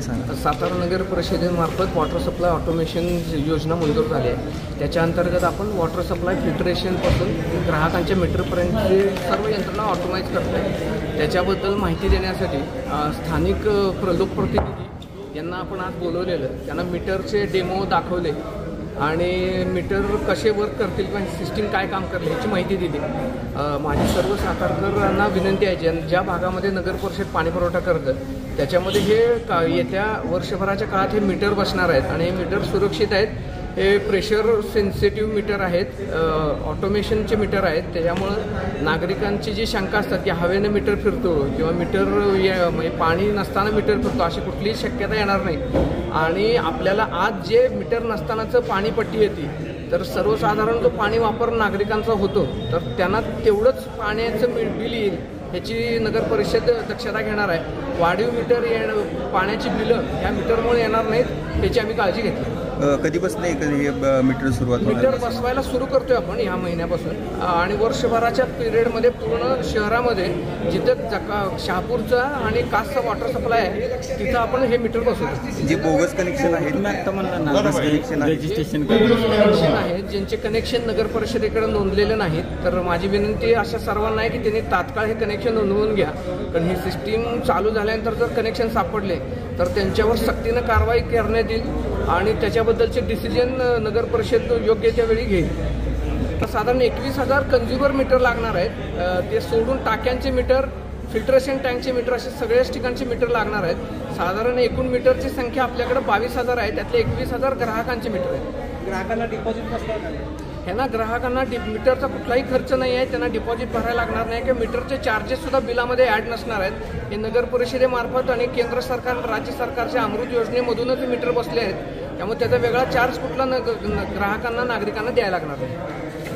सांगा? सातारा नगर परिषदेमार्फत water supply automation योजना मंजूर झाली आहे. त्याच्या अंतर्गत आपण वॉटर सप्लाय फिल्ट्रेशनपासून ग्राहकांच्या मीटरपर्यंतची सर्व यंत्रणा ऑटोमाइज करत आहे. त्याच्याबद्दल माहिती देण्यासाठी स्थानिक लोकप्रतिनिधी यांना आपण आज बोलवलेलं. त्यांना मीटरचे डेमो दाखवले आणि मीटर कसे वर्क करतील किंवा सिस्टीम काय काम करेल ह्याची माहिती दिली. माझी सर्व सातारकरांना विनंती आहे, ज्या भागामध्ये नगर परिषद पाणीपुरवठा करतं त्याच्यामध्ये हे येत्या वर्षभराच्या काळात हे मीटर बसणार आहेत आणि हे मीटर सुरक्षित आहेत. हे प्रेशर सेन्सिटिव्ह मीटर आहेत, ऑटोमेशनचे मीटर आहेत. त्याच्यामुळं नागरिकांची जी शंका असतात की हवेनं मीटर फिरतो किंवा मीटर म्हणजे पाणी नसताना मीटर फिरतो अशी कुठलीही शक्यता येणार नाही. आणि आपल्याला आज जे मीटर नसतानाचं पाणीपट्टी येते तर सर्वसाधारण जो पाणी वापर नागरिकांचा होतो तर त्यांना तेवढंच पाण्याचं बिल येईल ह्याची नगर परिषद दक्षता घेणार आहे. वाढीव मीटर पाण्याची बिलं ह्या मीटरमुळे येणार नाहीत याची आम्ही काळजी घेतली. कधीपासून हे मीटर सुरुवात मीटर बसवायला सुरू करतोय आपण ह्या महिन्यापासून आणि वर्षभराच्या पिरियडमध्ये पूर्ण शहरामध्ये जिथं शहापूरचा आणि कासचा वॉटर सप्लाय आहे तिथं आपण हे मीटर बसवतो. जे बोगस कनेक्शन आहेत रजिस्ट्रेशन आहेत ज्यांचे कनेक्शन नगर परिषदेकडे नोंदलेले नाहीत तर माझी विनंती अशा सर्वांना आहे की त्यांनी तात्काळ हे कनेक्शन नोंदवून घ्या. कारण ही सिस्टीम चालू झाल्यानंतर जर कनेक्शन सापडले तर त्यांच्यावर सक्तीनं कारवाई करण्यात येईल आणि त्याच्याबद्दलचे डिसिजन नगर परिषद योग्य त्या वेळी घेईल. तर साधारण 21,000 कन्झ्युमर मीटर लागणार आहेत. ते सोडून टाक्यांचे मीटर, फिल्ट्रेशन टँकचे मीटर असे सगळ्याच ठिकाणचे मीटर लागणार आहेत. साधारण एकूण मीटरची संख्या आपल्याकडे 22,000 आहे. त्यातले 21,000 ग्राहकांचे मीटर आहेत. ग्राहकांना डिपॉझिट कसं ह्यांना ग्राहकांना मीटरचा कुठलाही खर्च नाही आहे. त्यांना डिपॉझिट भरायला लागणार नाही किंवा मीटरचे चार्जेससुद्धा बिलामध्ये ॲड नसणार आहेत. हे नगर परिषदेमार्फत आणि केंद्र सरकार राज्य सरकारच्या अमृत योजनेमधूनच मीटर बसले आहेत. त्यामुळे त्याचा वेगळा चार्ज कुठला ग्राहकांना नागरिकांना द्यायला लागणार नाही.